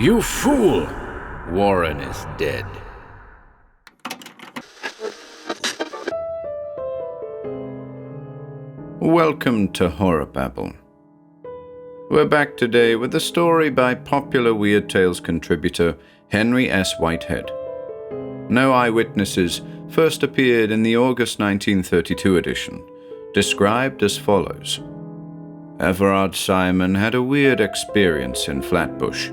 You fool! Warren is dead. Welcome to HorrorBabble. We're back today with a story by popular Weird Tales contributor Henry S. Whitehead. No eyewitnesses first appeared in the August 1932 edition, described as follows. Everard Simon had a weird experience in Flatbush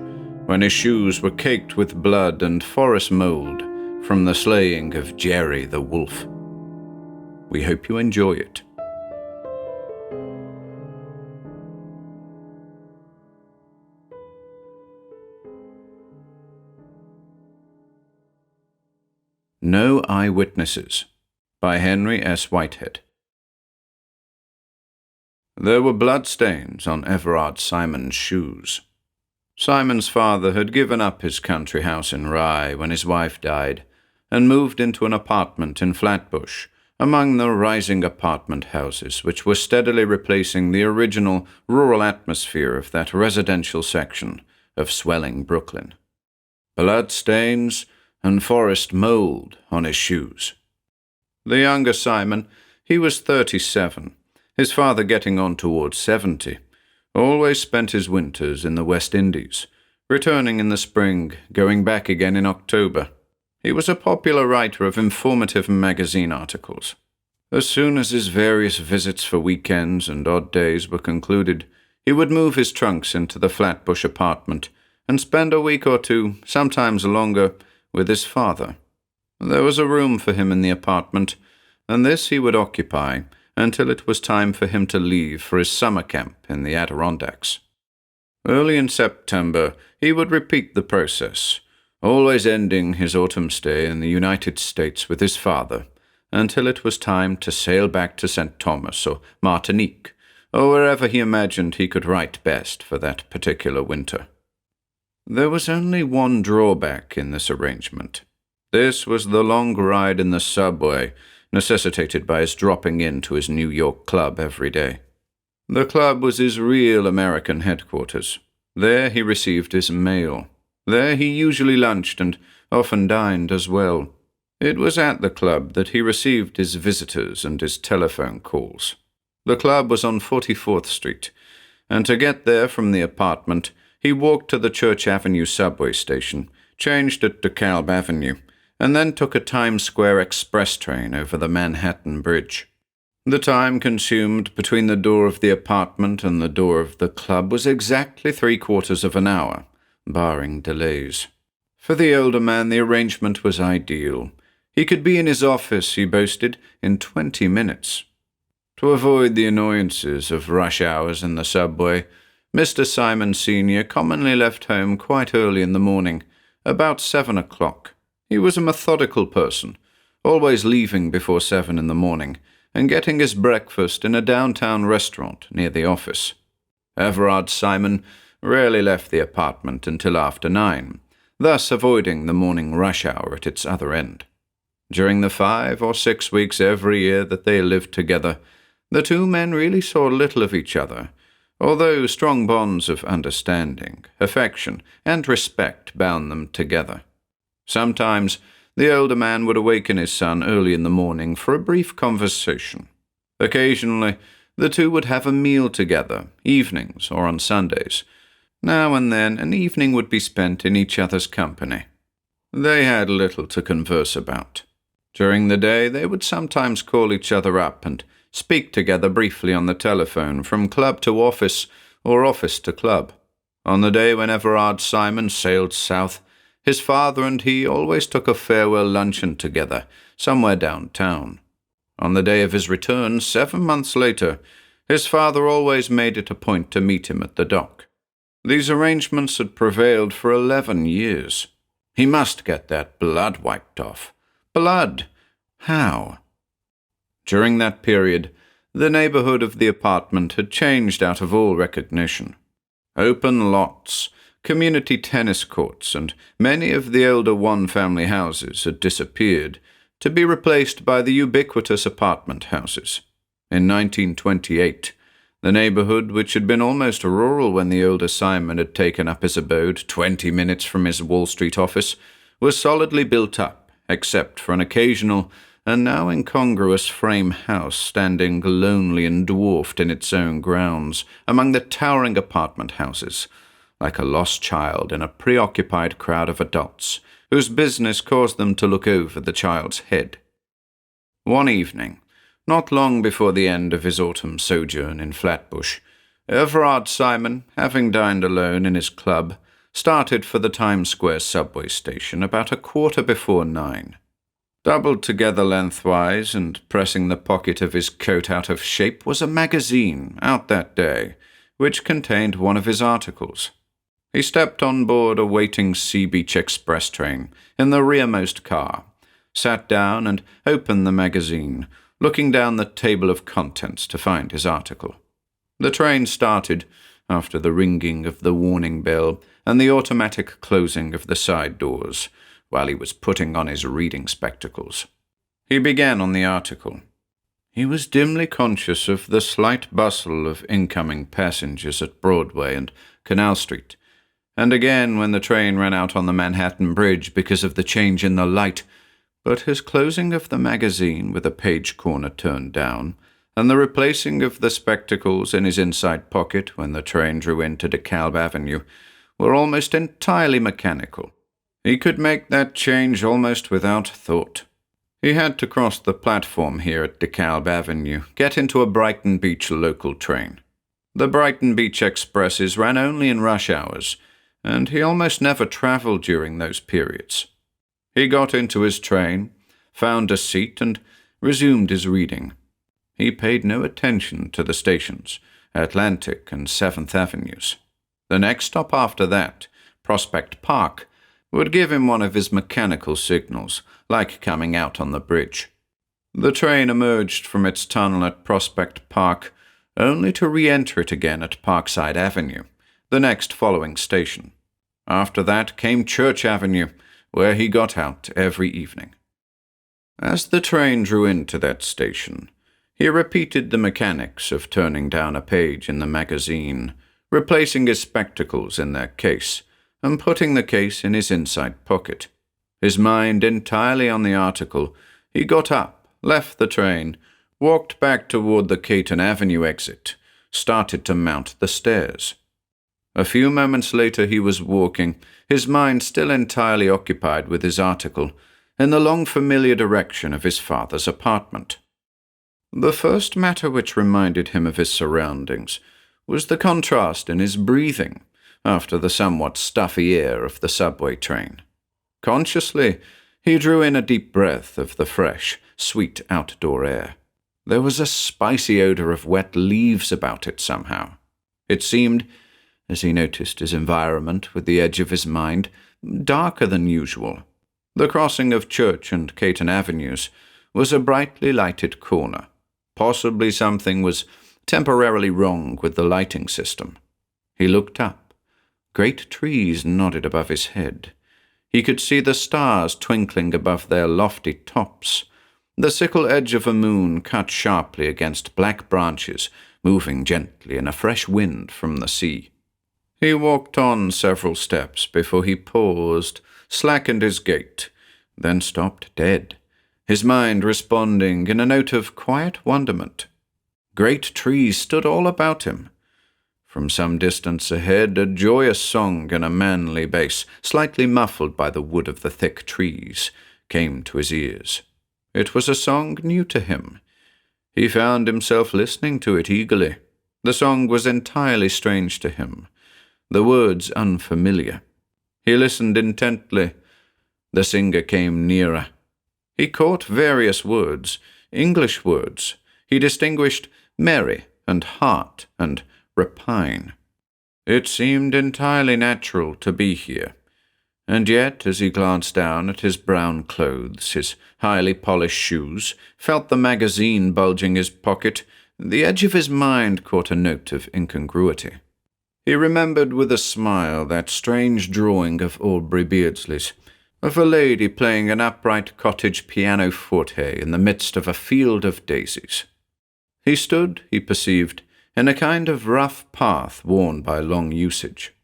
when his shoes were caked with blood and forest mold from the slaying of Jerry the wolf. We hope you enjoy it. No Eyewitnesses by Henry S. Whitehead. There were bloodstains on Everard Simon's shoes. Simon's father had given up his country house in Rye when his wife died and moved into an apartment in Flatbush, among the rising apartment houses which were steadily replacing the original rural atmosphere of that residential section of swelling Brooklyn. Bloodstains and forest mold on his shoes. The younger Simon, he was 37, his father getting on towards 70, always spent his winters in the West Indies, returning in the spring, going back again in October. He was a popular writer of informative magazine articles. As soon as his various visits for weekends and odd days were concluded, he would move his trunks into the Flatbush apartment and spend a week or two, sometimes longer, with his father. There was a room for him in the apartment, and this he would occupy until it was time for him to leave for his summer camp in the Adirondacks. Early in September, he would repeat the process, always ending his autumn stay in the United States with his father, until it was time to sail back to St. Thomas or Martinique, or wherever he imagined he could write best for that particular winter. There was only one drawback in this arrangement. This was the long ride in the subway, necessitated by his dropping into his New York club every day. The club was his real American headquarters. There he received his mail. There he usually lunched and often dined as well. It was at the club that he received his visitors and his telephone calls. The club was on 44th Street, and to get there from the apartment, he walked to the Church Avenue subway station, changed at DeKalb Avenue, and then took a Times Square express train over the Manhattan Bridge. The time consumed between the door of the apartment and the door of the club was exactly 3/4 of an hour, barring delays. For the older man, the arrangement was ideal. He could be in his office, he boasted, in 20 minutes. To avoid the annoyances of rush hours in the subway, Mr. Simon Sr. commonly left home quite early in the morning, about 7 o'clock. He was a methodical person, always leaving before 7 in the morning and getting his breakfast in a downtown restaurant near the office. Everard Simon rarely left the apartment until after 9, thus avoiding the morning rush hour at its other end. During the 5 or 6 weeks every year that they lived together, the two men really saw little of each other, although strong bonds of understanding, affection, and respect bound them together. Sometimes the older man would awaken his son early in the morning for a brief conversation. Occasionally, the two would have a meal together, evenings or on Sundays. Now and then, an evening would be spent in each other's company. They had little to converse about. During the day, they would sometimes call each other up and speak together briefly on the telephone from club to office or office to club. On the day when Everard Simon sailed south, his father and he always took a farewell luncheon together, somewhere downtown. On the day of his return, 7 months later, his father always made it a point to meet him at the dock. These arrangements had prevailed for 11 years. He must get that blood wiped off. Blood! How? During that period, the neighborhood of the apartment had changed out of all recognition. Open lots, community tennis courts, and many of the older one-family houses had disappeared, to be replaced by the ubiquitous apartment houses. In 1928, The neighbourhood, which had been almost rural when the older Simon had taken up his abode 20 minutes from his Wall Street office, was solidly built up, except for an occasional and now incongruous frame house standing lonely and dwarfed in its own grounds among the towering apartment houses, like a lost child in a preoccupied crowd of adults whose business caused them to look over the child's head. One evening, not long before the end of his autumn sojourn in Flatbush, Everard Simon, having dined alone in his club, started for the Times Square subway station about 9:15. Doubled together lengthwise and pressing the pocket of his coat out of shape was a magazine out that day, which contained one of his articles. He stepped on board a waiting Sea Beach Express train in the rearmost car, sat down and opened the magazine, looking down the table of contents to find his article. The train started after the ringing of the warning bell and the automatic closing of the side doors, while he was putting on his reading spectacles. He began on the article. He was dimly conscious of the slight bustle of incoming passengers at Broadway and Canal Street, and again when the train ran out on the Manhattan Bridge because of the change in the light, but his closing of the magazine with a page corner turned down, and the replacing of the spectacles in his inside pocket when the train drew into DeKalb Avenue were almost entirely mechanical. He could make that change almost without thought. He had to cross the platform here at DeKalb Avenue, get into a Brighton Beach local train. The Brighton Beach Expresses ran only in rush hours, and he almost never traveled during those periods. He got into his train, found a seat, and resumed his reading. He paid no attention to the stations, Atlantic and 7th Avenues. The next stop after that, Prospect Park, would give him one of his mechanical signals, like coming out on the bridge. The train emerged from its tunnel at Prospect Park, only to re-enter it again at Parkside Avenue, the next following station. After that came Church Avenue, where he got out every evening. As the train drew into that station, he repeated the mechanics of turning down a page in the magazine, replacing his spectacles in their case, and putting the case in his inside pocket. His mind entirely on the article, he got up, left the train, walked back toward the Caton Avenue exit, started to mount the stairs. A few moments later he was walking, his mind still entirely occupied with his article, in the long familiar direction of his father's apartment. The first matter which reminded him of his surroundings was the contrast in his breathing after the somewhat stuffy air of the subway train. Consciously, he drew in a deep breath of the fresh, sweet outdoor air. There was a spicy odor of wet leaves about it somehow. It seemed, as he noticed his environment with the edge of his mind, darker than usual. The crossing of Church and Caton Avenues was a brightly lighted corner. Possibly something was temporarily wrong with the lighting system. He looked up. Great trees nodded above his head. He could see the stars twinkling above their lofty tops. The sickle edge of a moon cut sharply against black branches, moving gently in a fresh wind from the sea. He walked on several steps before he paused, slackened his gait, then stopped dead, his mind responding in a note of quiet wonderment. Great trees stood all about him. From some distance ahead, a joyous song in a manly bass, slightly muffled by the wood of the thick trees, came to his ears. It was a song new to him. He found himself listening to it eagerly. The song was entirely strange to him, the words unfamiliar. He listened intently. The singer came nearer. He caught various words, English words. He distinguished merry and heart and repine. It seemed entirely natural to be here, and yet, as he glanced down at his brown clothes, his highly polished shoes, felt the magazine bulging his pocket, the edge of his mind caught a note of incongruity. He remembered with a smile that strange drawing of Aubrey Beardsley's, of a lady playing an upright cottage pianoforte in the midst of a field of daisies. He stood, he perceived, in a kind of rough path worn by long usage.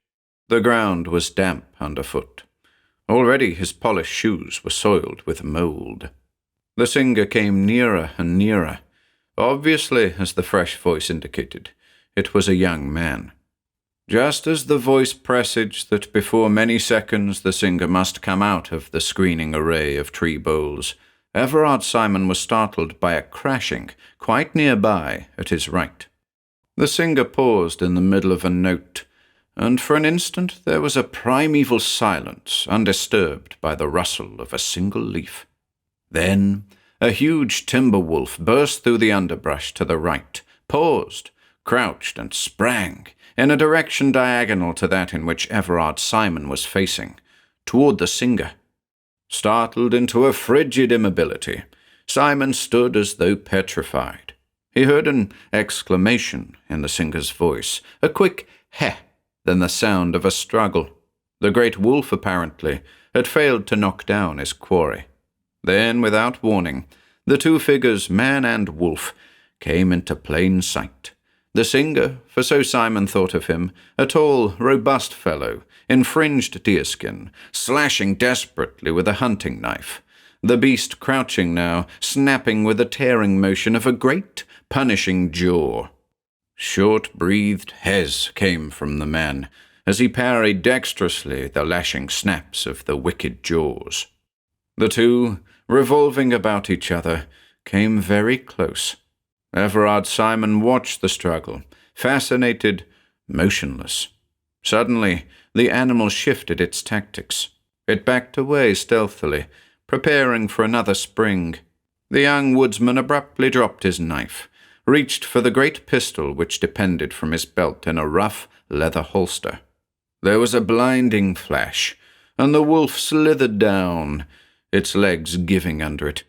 The ground was damp underfoot. Already his polished shoes were soiled with mould. The singer came nearer and nearer. Obviously, as the fresh voice indicated, it was a young man. Just as the voice presaged that before many seconds the singer must come out of the screening array of tree boles, Everard Simon was startled by a crashing quite nearby at his right. The singer paused in the middle of a note, and for an instant there was a primeval silence undisturbed by the rustle of a single leaf. Then a huge timber wolf burst through the underbrush to the right, paused, crouched, and sprang in a direction diagonal to that in which Everard Simon was facing, toward the singer. Startled into a frigid immobility, Simon stood as though petrified. He heard an exclamation in the singer's voice, a quick heh, then the sound of a struggle. The great wolf, apparently, had failed to knock down his quarry. Then, without warning, the two figures, man and wolf, came into plain sight. The singer, for so Simon thought of him, a tall, robust fellow, in fringed deerskin, slashing desperately with a hunting knife. The beast crouching now, snapping with a tearing motion of a great, punishing jaw. Short-breathed hes came from the man, as he parried dexterously the lashing snaps of the wicked jaws. The two, revolving about each other, came very close. Everard Simon watched the struggle, fascinated, motionless. Suddenly, the animal shifted its tactics. It backed away stealthily, preparing for another spring. The young woodsman abruptly dropped his knife, reached for the great pistol which depended from his belt in a rough leather holster. There was a blinding flash, and the wolf slithered down, its legs giving under it.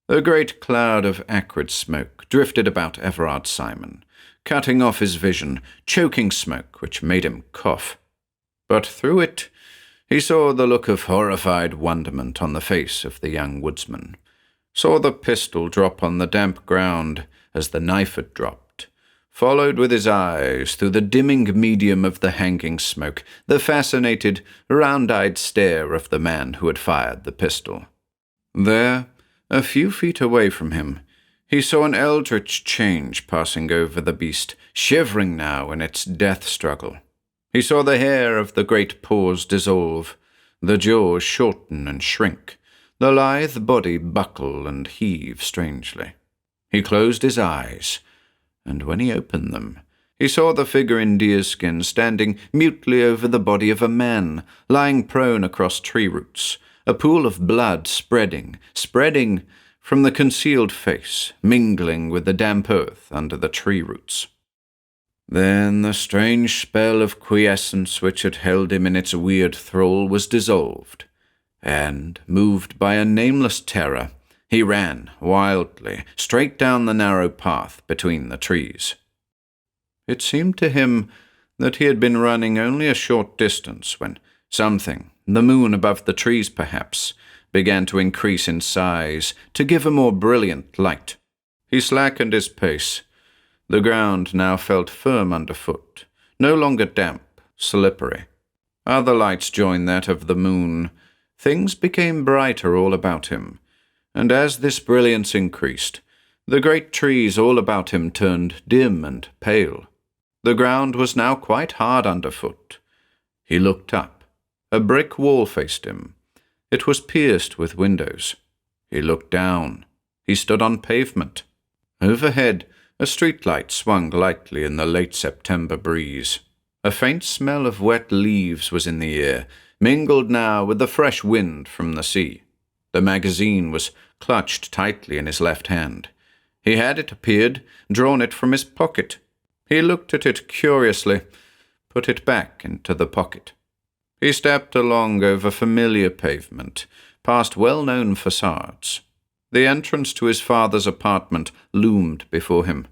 A great cloud of acrid smoke drifted about Everard Simon, cutting off his vision, choking smoke which made him cough. But through it he saw the look of horrified wonderment on the face of the young woodsman, saw the pistol drop on the damp ground as the knife had dropped, followed with his eyes through the dimming medium of the hanging smoke, the fascinated, round-eyed stare of the man who had fired the pistol. There, a few feet away from him, he saw an eldritch change passing over the beast, shivering now in its death struggle. He saw the hair of the great paws dissolve, the jaws shorten and shrink, the lithe body buckle and heave strangely. He closed his eyes, and when he opened them, he saw the figure in deerskin standing mutely over the body of a man, lying prone across tree roots, a pool of blood spreading from the concealed face, mingling with the damp earth under the tree roots. Then the strange spell of quiescence which had held him in its weird thrall was dissolved, and, moved by a nameless terror, he ran, wildly, straight down the narrow path between the trees. It seemed to him that he had been running only a short distance when something, the moon above the trees perhaps, began to increase in size, to give a more brilliant light. He slackened his pace. The ground now felt firm underfoot, no longer damp, slippery. Other lights joined that of the moon. Things became brighter all about him, and as this brilliance increased, the great trees all about him turned dim and pale. The ground was now quite hard underfoot. He looked up. A brick wall faced him. It was pierced with windows. He looked down. He stood on pavement. Overhead, a streetlight swung lightly in the late September breeze. A faint smell of wet leaves was in the air, mingled now with the fresh wind from the sea. The magazine was clutched tightly in his left hand. He had, it appeared, drawn it from his pocket. He looked at it curiously, put it back into the pocket. He stepped along over familiar pavement, past well-known facades. The entrance to his father's apartment loomed before him.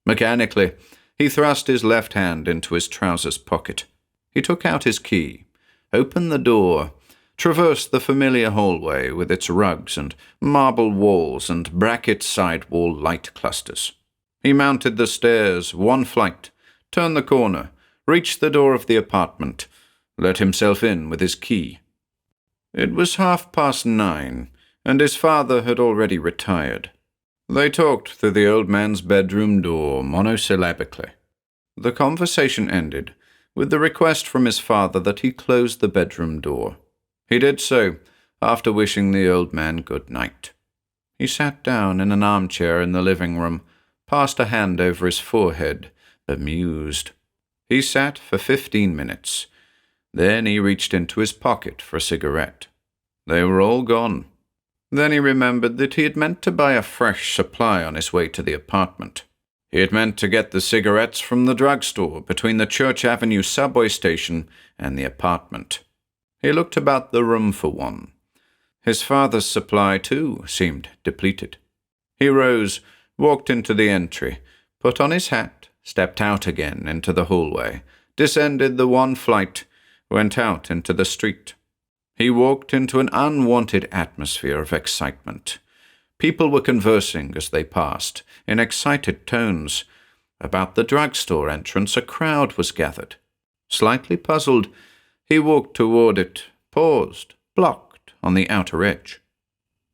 Mechanically, he thrust his left hand into his trousers pocket. He took out his key, opened the door, traversed the familiar hallway with its rugs and marble walls and bracket side-wall light clusters. He mounted the stairs, one flight, turned the corner, reached the door of the apartment, let himself in with his key. It was 9:30, and his father had already retired. They talked through the old man's bedroom door monosyllabically. The conversation ended with the request from his father that he close the bedroom door. He did so, after wishing the old man good night. He sat down in an armchair in the living room, passed a hand over his forehead, amused. He sat for 15 minutes. Then he reached into his pocket for a cigarette. They were all gone. Then he remembered that he had meant to buy a fresh supply on his way to the apartment. He had meant to get the cigarettes from the drugstore between the Church Avenue subway station and the apartment. He looked about the room for one. His father's supply, too, seemed depleted. He rose, walked into the entry, put on his hat, stepped out again into the hallway, descended the one flight, went out into the street. He walked into an unwanted atmosphere of excitement. People were conversing as they passed, in excited tones. About the drugstore entrance a crowd was gathered. Slightly puzzled, he walked toward it, paused, blocked on the outer edge.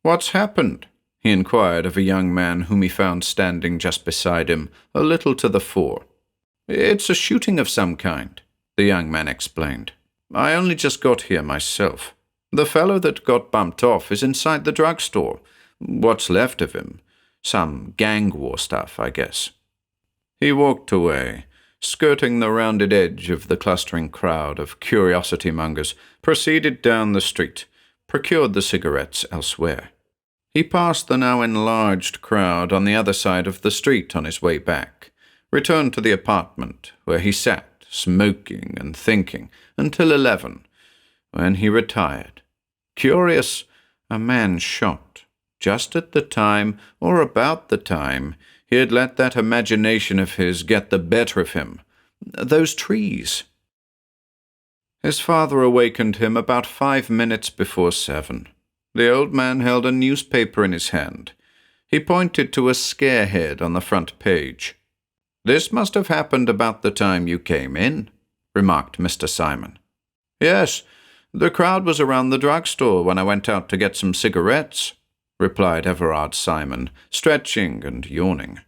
"What's happened?" he inquired of a young man whom he found standing just beside him, a little to the fore. "It's a shooting of some kind," the young man explained. "I only just got here myself. The fellow that got bumped off is inside the drugstore. What's left of him. Some gang war stuff, I guess." He walked away, skirting the rounded edge of the clustering crowd of curiosity-mongers, proceeded down the street, procured the cigarettes elsewhere. He passed the now enlarged crowd on the other side of the street on his way back, returned to the apartment, where he sat, smoking and thinking, until 11, when he retired. Curious, a man shot, just at the time, or about the time, he had let that imagination of his get the better of him. Those trees. His father awakened him about 5 minutes before 7. The old man held a newspaper in his hand. He pointed to a scarehead on the front page. "This must have happened about the time you came in," remarked Mr. Simon. "Yes, the crowd was around the drugstore when I went out to get some cigarettes," replied Everard Simon, stretching and yawning.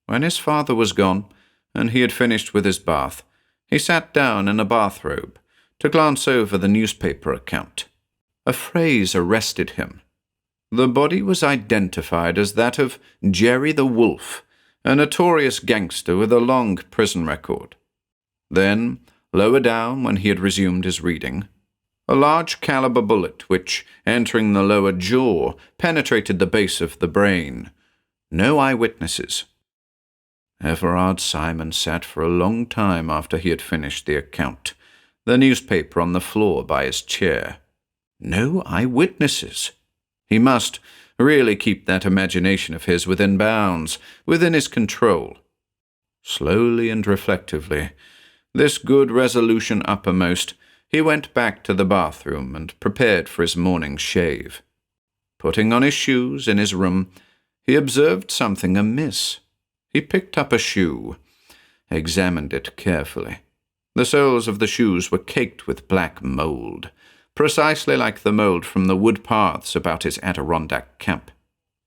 When his father was gone, and he had finished with his bath, he sat down in a bathrobe to glance over the newspaper account. A phrase arrested him. The body was identified as that of Jerry the Wolf, a notorious gangster with a long prison record. Then, lower down when he had resumed his reading, a large-caliber bullet which, entering the lower jaw, penetrated the base of the brain. No eyewitnesses. Everard Simon sat for a long time after he had finished the account, the newspaper on the floor by his chair. No eyewitnesses. He must really keep that imagination of his within bounds, within his control. Slowly and reflectively, this good resolution uppermost, he went back to the bathroom and prepared for his morning shave. Putting on his shoes in his room, he observed something amiss. He picked up a shoe, examined it carefully. The soles of the shoes were caked with black mold, precisely like the mold from the wood paths about his Adirondack camp.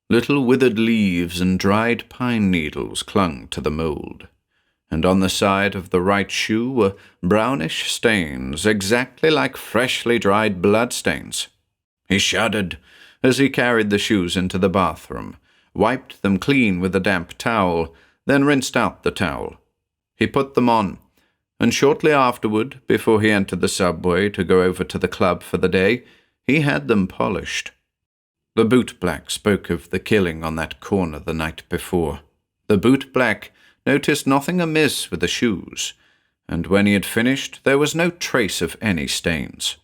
Little withered leaves and dried pine needles clung to the mold, and on the side of the right shoe were brownish stains exactly like freshly dried bloodstains. He shuddered as he carried the shoes into the bathroom, wiped them clean with a damp towel, then rinsed out the towel. He put them on, and shortly afterward, before he entered the subway to go over to the club for the day, he had them polished. The bootblack spoke of the killing on that corner the night before. The bootblack noticed nothing amiss with the shoes, and when he had finished there was no trace of any stains.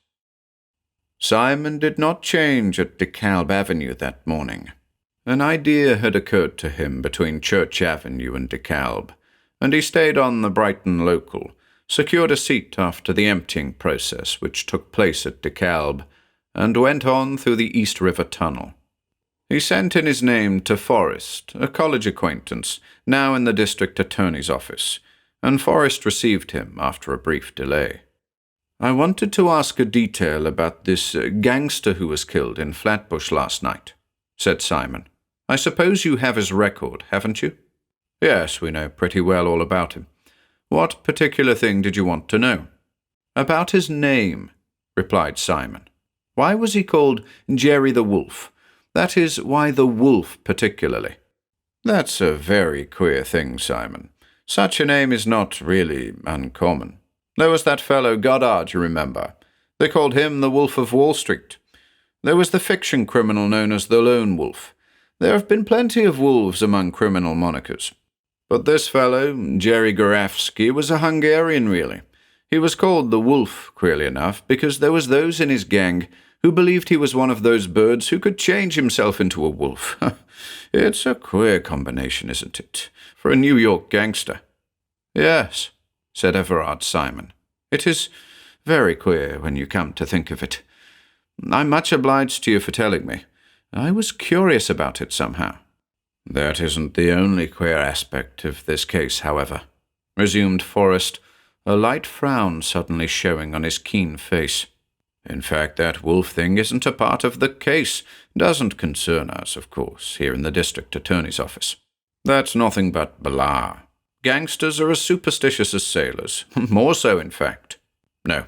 Simon did not change at DeKalb Avenue that morning. An idea had occurred to him between Church Avenue and DeKalb, and he stayed on the Brighton local, secured a seat after the emptying process which took place at DeKalb, and went on through the East River Tunnel. He sent in his name to Forrest, a college acquaintance, now in the district attorney's office, and Forrest received him after a brief delay. "I wanted to ask a detail about this gangster who was killed in Flatbush last night," said Simon. "I suppose you have his record, haven't you?" "Yes, we know pretty well all about him. What particular thing did you want to know?" "About his name," replied Simon. "Why was he called Jerry the Wolf? That is, why the wolf particularly?" "That's a very queer thing, Simon. Such a name is not really uncommon. There was that fellow Goddard, you remember. They called him the Wolf of Wall Street. There was the fiction criminal known as the Lone Wolf. There have been plenty of wolves among criminal monikers. But this fellow, Jerry Garafsky, was a Hungarian, really. He was called the Wolf, queerly enough, because there was those in his gang who believed he was one of those birds who could change himself into a wolf. It's a queer combination, isn't it, for a New York gangster?" "Yes," said Everard Simon. "It is very queer when you come to think of it. I'm much obliged to you for telling me. I was curious about it somehow." "That isn't the only queer aspect of this case, however," resumed Forrest, a light frown suddenly showing on his keen face. "In fact, that wolf thing isn't a part of the case. Doesn't concern us, of course, here in the district attorney's office. That's nothing but blah. Gangsters are as superstitious as sailors. More so, in fact. No.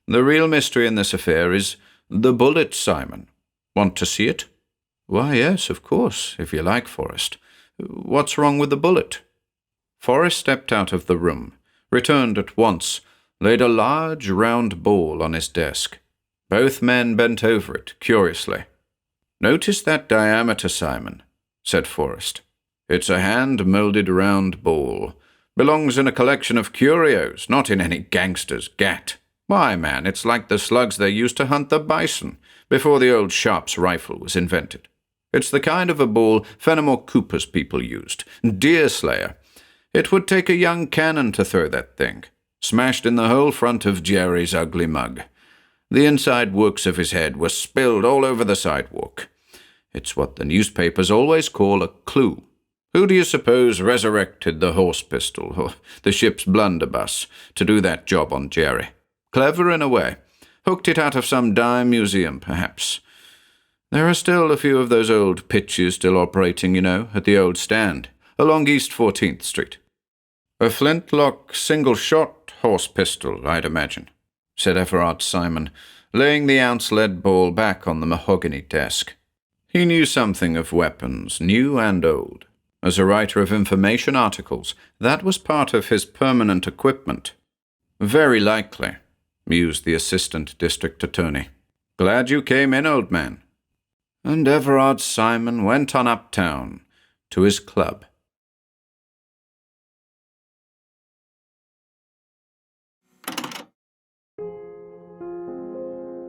The real mystery in this affair is the bullet, Simon. Want to see it?" "Why, yes, of course, if you like, Forrest. What's wrong with the bullet?" Forrest stepped out of the room, returned at once, laid a large round ball on his desk. Both men bent over it, curiously. "Notice that diameter, Simon," said Forrest. "It's a hand-molded round ball. Belongs in a collection of curios, not in any gangster's gat. Why, man, it's like the slugs they used to hunt the bison before the old Sharp's rifle was invented. It's the kind of a ball Fenimore Cooper's people used. Deer slayer. It would take a young cannon to throw that thing. Smashed in the whole front of Jerry's ugly mug. The inside works of his head were spilled all over the sidewalk. It's what the newspapers always call a clue. Who do you suppose resurrected the horse pistol, or the ship's blunderbuss, to do that job on Jerry? Clever in a way. Hooked it out of some dime museum, perhaps. There are still a few of those old pitches still operating, you know, at the old stand, along East 14th Street. A flintlock single-shot horse pistol, I'd imagine," said Everard Simon, laying the ounce-lead ball back on the mahogany desk. He knew something of weapons, new and old. As a writer of information articles, that was part of his permanent equipment. "Very likely," mused the assistant district attorney. "Glad you came in, old man." And Everard Simon went on uptown to his club.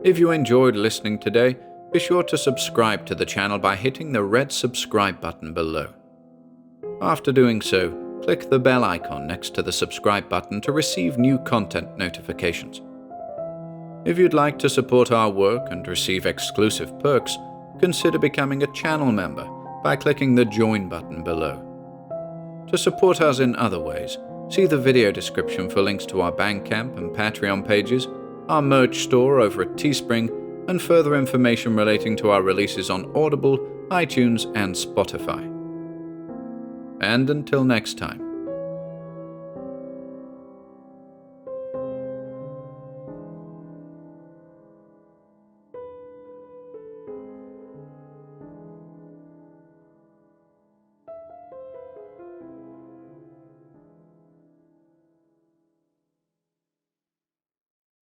If you enjoyed listening today, be sure to subscribe to the channel by hitting the red subscribe button below. After doing so, click the bell icon next to the subscribe button to receive new content notifications. If you'd like to support our work and receive exclusive perks, consider becoming a channel member by clicking the join button below. To support us in other ways, see the video description for links to our Bandcamp and Patreon pages, our merch store over at Teespring, and further information relating to our releases on Audible, iTunes, and Spotify. And until next time.